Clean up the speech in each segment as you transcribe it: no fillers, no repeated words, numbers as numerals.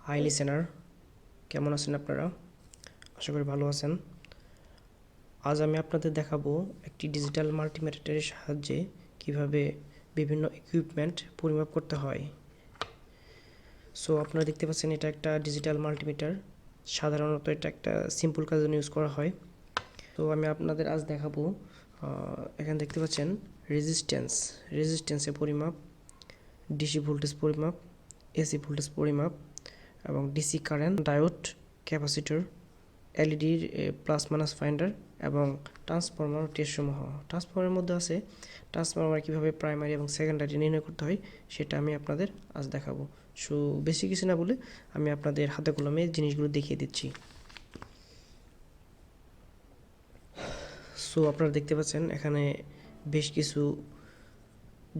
High listener, কেমন আছেন আপনারা? আশা করি ভালো আছেন। আজ আমি আপনাদের দেখাবো একটি ডিজিটাল মাল্টিমিটারের সাহায্যে কিভাবে বিভিন্ন ইকুইপমেন্ট পরিমাপ করতে হয়। সো আপনারা দেখতে পাচ্ছেন এটা একটা ডিজিটাল মাল্টিমিটার। সাধারণত এটা একটা সিম্পল কাজের জন্য ইউজ করা হয়। তো আমি আপনাদের আজ দেখাবো, এখানে দেখতে পাচ্ছেন রেজিস্ট্যান্সের পরিমাপ, ডিসি ভোল্টেজ পরিমাপ, এসি ভোল্টেজ পরিমাপ এবং ডিসি কারেন্ট, ডায়োড, ক্যাপাসিটর, এলইডির প্লাস মাইনাস ফাইন্ডার এবং ট্রান্সফরমার টেস্টসমূহ। ট্রান্সফরমারের মধ্যে আছে ট্রান্সফরমার কীভাবে প্রাইমারি এবং সেকেন্ডারি নির্ণয় করতে হয় সেটা আমি আপনাদের আজ দেখাবো। সো বেশি কিছু না বলে আমি আপনাদের হাতে কলমে জিনিসগুলো দেখিয়ে দিচ্ছি। সো আপনারা দেখতে পাচ্ছেন এখানে বেশ কিছু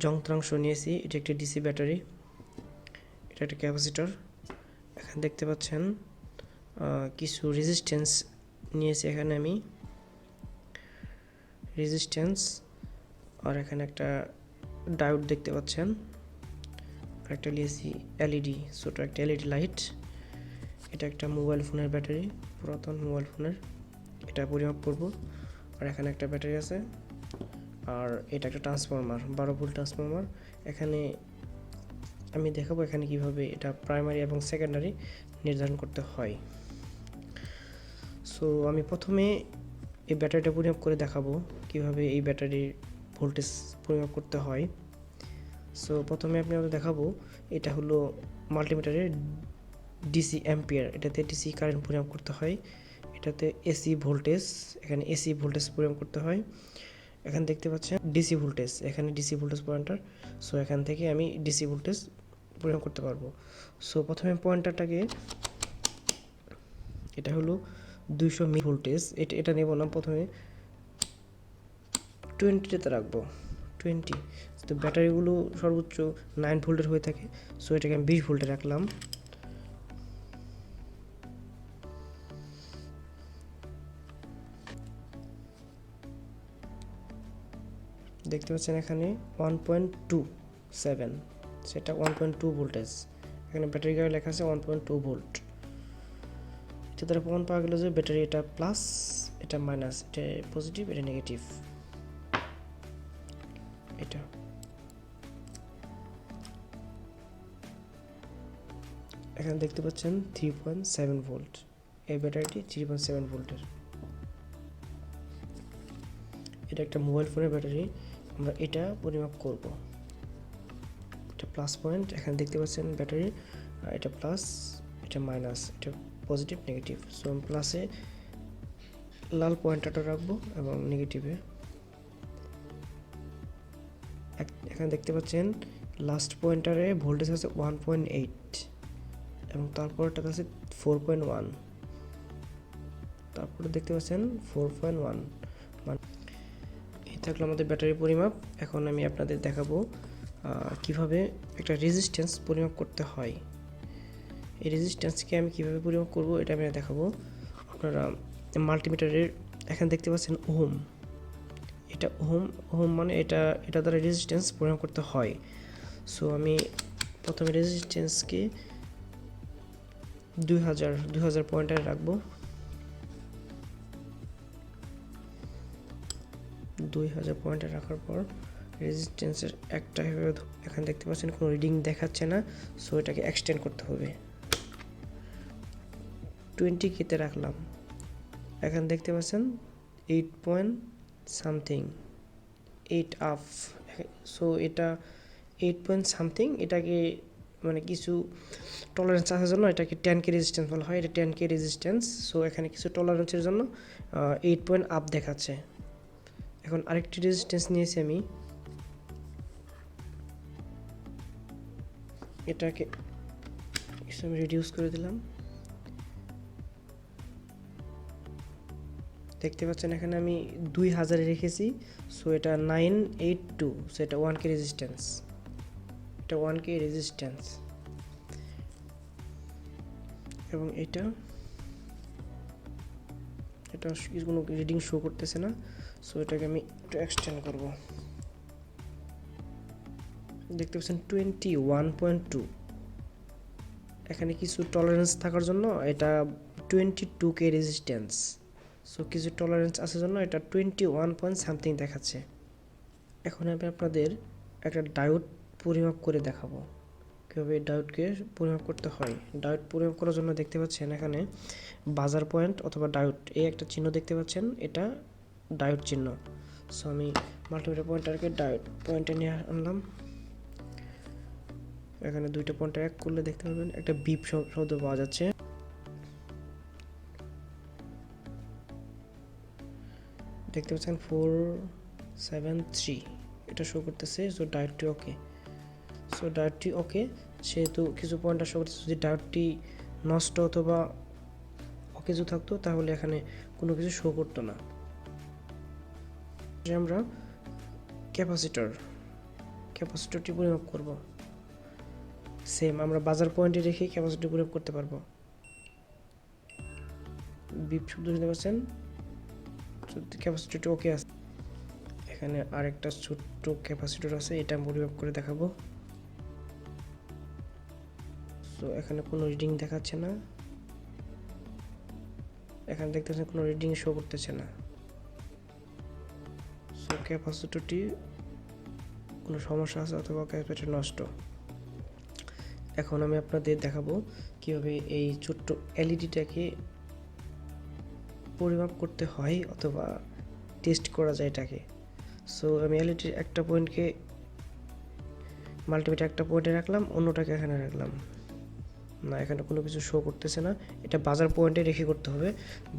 যন্ত্রাংশ নিয়েছি। এটা একটি ডিসি ব্যাটারি, এটা একটা ক্যাপাসিটর। এখানে দেখতে পাচ্ছেন কিছু রেজিস্ট্যান্স নিয়েছি এখানে আমি, আর এখানে একটা ডায়োড দেখতে পাচ্ছেন, আর একটা নিয়েছি এলইডি, ছোট একটা এলইডি লাইট। এটা একটা মোবাইল ফোনের ব্যাটারি, পুরাতন মোবাইল ফোনের, এটা পরিমাপ করব। আর এখানে একটা ব্যাটারি আছে, আর এটা একটা ট্রান্সফরমার, 12 ভোল্ট ট্রান্সফরমার। এখানে আমি দেখাবো এখানে কিভাবে এটা প্রাইমারি এবং সেকেন্ডারি নির্ধারণ করতে হয়। সো আমি প্রথমে এই ব্যাটারিটা পরিমাপ করে দেখাবো কিভাবে এই ব্যাটারির ভোল্টেজ পরিমাপ করতে হয়। সো প্রথমে আমি আপনাদের দেখাবো, এটা হলো মাল্টিমিটারের ডিসি অ্যাম্পিয়ার, এটাতে ডিসি কারেন্ট পরিমাপ করতে হয়। এটাতে এসি ভোল্টেজ, এখানে এসি ভোল্টেজ পরিমাপ করতে হয়। এখানে দেখতে পাচ্ছেন ডিসি ভোল্টেজ, এখানে ডিসি ভোল্টেজ পয়েন্টার। সো এখান থেকে আমি ডিসি ভোল্টেজ পরিমাপ করতে পারবো। সো প্রথমে পয়েন্টারটাকে, এটা হলো 200 মিলি ভোল্টেজ, এটা নেব না, প্রথমে 20তে রাখবো, 20। তো ব্যাটারিগুলো সর্বোচ্চ 9 ভোল্টের হয়ে থাকে। সো এটাকে আমি 20 ভোল্টে রাখলাম। দেখতে পাচ্ছেন এখানে 1.27, সেটা 1.2 ভোল্টেজ। এখানে ব্যাটারি গায়ে লেখা আছে 1.2 ভোল্ট। এটা দ্বারা প্রমাণ পাওয়া গেল যে ব্যাটারি এটা প্লাস, এটা মাইনাস, এটা পজিটিভ, এটা নেগেটিভ। এটা এখানে দেখতে পাচ্ছেন 3.7 ভোল্ট, এই ব্যাটারিটি 3.7 ভোল্টের। এটা একটা মোবাইল ফোনের ব্যাটারি, আমরা এটা পরিমাপ করব। এটা প্লাস পয়েন্ট, এখানে দেখতে পাচ্ছেন ব্যাটারি, এটা প্লাস, এটা মাইনাস, এটা পজিটিভ, নেগেটিভ। সো আমি প্লাসে লাল পয়েন্টারটা রাখবো এবং নেগেটিভে, এখানে দেখতে পাচ্ছেন লাস্ট পয়েন্টারে ভোল্টেজ আছে 1.8 এবং তারপরটা আছে 4.1, তারপরে দেখতে পাচ্ছেন 4.1। এই থাকলো আমাদের ব্যাটারি পরিমাপ। এখন আমি আপনাদের দেখাবো কিভাবে একটা রেজিস্ট্যান্স পরিমাপ করতে হয়। এই রেজিস্ট্যান্সকে আমি কিভাবে পরিমাপ করব এটা আমি দেখাবো। আপনারা মাল্টিমিটারের এখানে দেখতে পাচ্ছেন ওহম, এটা ওহম মানে এটা দ্বারা রেজিস্ট্যান্স পরিমাপ করতে হয়। সো আমি প্রথমে রেজিস্ট্যান্সকে 2000 পয়েন্টারে রাখবো। 2000 পয়েন্টে রাখার পর রেজিস্ট্যান্সের একটা, এখানে দেখতে পাচ্ছেন কোনো রিডিং দেখাচ্ছে না। সো এটাকে এক্সটেন্ড করতে হবে, 20 কেতে রাখলাম। এখানে দেখতে পাচ্ছেন 8 পয়েন্ট সামথিং, 8 আপ। সো এটা 8 পয়েন্ট সামথিং, এটাকে মানে কিছু টলারেন্স আসার জন্য এটাকে 10K রেজিস্ট্যান্স বলা হয়, এটা 10K রেজিস্ট্যান্স। সো এখানে কিছু টলারেন্সের জন্য 8 পয়েন্ট আপ দেখাচ্ছে। এখন আরেকটি রেজিস্ট্যান্স নিয়েছি আমি, এটাকে আমি রিডিউস করে দিলাম। দেখতে পাচ্ছেন এখানে আমি 2000 রেখেছি। সো এটা 982, সো এটা 1K রেজিস্ট্যান্স, এটা 1K রেজিস্ট্যান্স। এবং এটা কোনো রিডিং শো করতেছে না। সো এটাকে আমি একটু এক্সটেন্ড করব। দেখতে পাচ্ছেন 21.2, এখানে কিছু টলারেন্স থাকার জন্য এটা 22K রেজিস্ট্যান্স, সো কিছু টলারেন্স আসার জন্য এটা 21 পয়েন্ট সামথিং দেখাচ্ছে। এখন আমি আপনাদের একটা ডায়োড পরিমাপ করে দেখাবো কীভাবে ডায়োডকে পরিমাপ করতে হয়। ডায়োড পরিমাপ করার জন্য দেখতে পাচ্ছেন এখানে বাজার পয়েন্ট অথবা ডায়োড এই একটা চিহ্ন দেখতে পাচ্ছেন, এটা ডায়োড চিহ্ন। সো আমি মাল্টিমিটার পয়েন্টারকে ডায়োড পয়েন্টে নিয়ে আনলাম। এখানে দুইটা পয়েন্টার এক করলে দেখতে পাবেন একটা বিপ শব্দ পাওয়া যাচ্ছে। দেখতে পাচ্ছেন 473 এটা শো করতেছে। সো ডায়োডটি ওকে। সো ডায়োডটি ওকে, সেহেতু কিছু পয়েন্টার শো করতেছে। যদি ডায়োডটি নষ্ট অথবা অকেজো থাকতো তাহলে এখানে কোনো কিছু শো করতো না। আমরা ক্যাপাসিটরটি পরিমাপ করব। সেম আমরা বাজার পয়েন্টে রেখে ক্যাপাসিটর পরিমাপ করতে পারবো। বিপ শব্দ শুনতে পাচ্ছেন, ক্যাপাসিটরটি ওকে আছে। এখানে আরেকটা ছোট্ট ক্যাপাসিটর আছে, এটা পরিমাপ করে দেখাবো। সো এখানে কোনো রিডিং দেখাচ্ছে না, এখানে দেখতে পাচ্ছেন কোনো রিডিং শো করতেছে না। সো ক্যাপাসিটরটি কোনো সমস্যা আছে অথবা ক্যাপাসিটর নষ্ট। এখন আমি আপনাদের দেখাবো কিভাবে এই ছোট্ট এলইডিটাকে পরিমাপ করতে হয় অথবা টেস্ট করা যায় এটাকে। সো আমি এলইডির একটা পয়েন্টকে মাল্টিমিটার একটা পয়েন্টে রাখলাম, অন্যটাকে এখানে রাখলাম না, এখানে কোনো কিছু শো করতেছে না। এটা বাজার পয়েন্টে রেখে করতে হবে,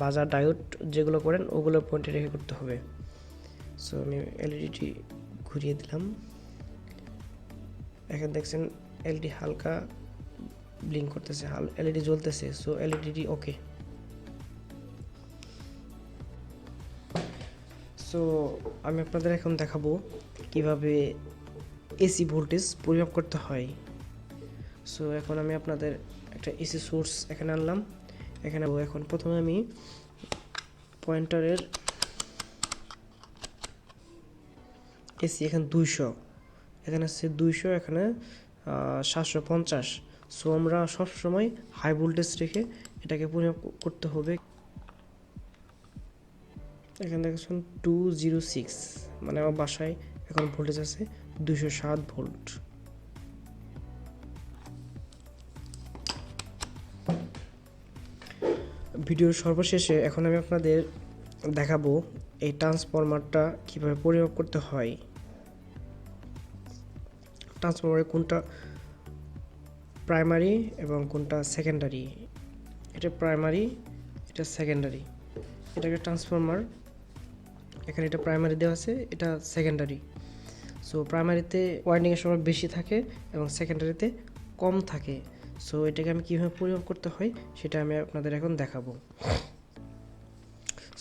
বাজার ডায়োড যেগুলো করেন ওগুলো পয়েন্টে রেখে করতে হবে। সো আমি এলইডিটি ঘুরিয়ে দিলাম, এখানে দেখছেন এলইডি হালকা ব্লিঙ্ক করতেছে, এলইডি জ্বলতেছে। সো এলইডিটি ওকে। সো আমি আপনাদের এখন দেখাবো কিভাবে এসি ভোল্টেজ পরিমাপ করতে হয়। সো এখন আমি আপনাদের একটা এসি সোর্স এখানে আনলাম। এখন প্রথমে আমি পয়েন্টারের এসি এখানে 200, এখানে আছে 200, এখানে 750। সো আমরা সবসময় হাই ভোল্টেজ রেখে এটাকে পরিমাপ করতে হবে। এখানে দেখছেন 206, মানে আমার বাসায় এখন ভোল্টেজ আছে 207 ভোল্ট। ভিডিওর সর্বশেষে এখন আমি আপনাদের দেখাবো এই ট্রান্সফরমারটা কিভাবে পরিমাপ করতে হয়। ট্রান্সফরমারে কোনটা প্রাইমারি এবং কোনটা সেকেন্ডারি, এটা প্রাইমারি এটা সেকেন্ডারি। এটাকে ট্রান্সফরমার, এখানে এটা প্রাইমারি দেওয়া আছে, এটা সেকেন্ডারি। সো প্রাইমারিতে ওয়াইন্ডিংয়ের সময় বেশি থাকে এবং সেকেন্ডারিতে কম থাকে। সো এটাকে আমি কীভাবে পরিমাপ করতে হয় সেটা আমি আপনাদের এখন দেখাবো।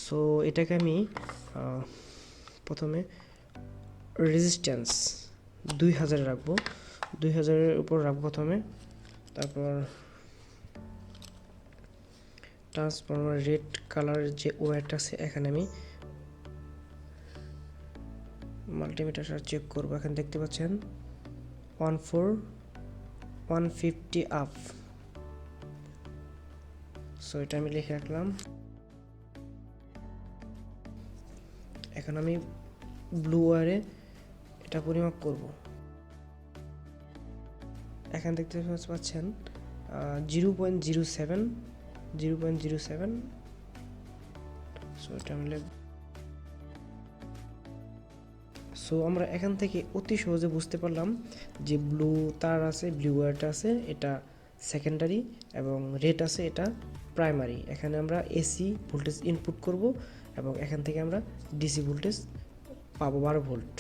সো এটাকে আমি প্রথমে রেজিস্ট্যান্স 2000 রাখবো, 2000-এর উপর রাখবো প্রথমে। তারপর ট্রান্সফরমার রেড কালারের যে ওয়্যারটা আছে এখানে আমি মাল্টিমিটার চেক করবো। এখানে দেখতে পাচ্ছেন 150 আপ। সো এটা আমি লিখে রাখলাম। এখন আমি ব্লু ওয়্যারে এটা পরিমাপ করব। এখানে দেখতে পাচ্ছেন 0.07। সো এটা আমি লিখব। সো আমরা এখান থেকে অতি সহজে বুঝতে পারলাম যে ব্লু তার আছে, ব্লু ওয়্যারটা আছে এটা সেকেন্ডারি এবং রেড আছে এটা প্রাইমারি। এখানে আমরা এসি ভোল্টেজ ইনপুট করব এবং এখান থেকে আমরা ডিসি ভোল্টেজ পাবো 12 ভোল্ট।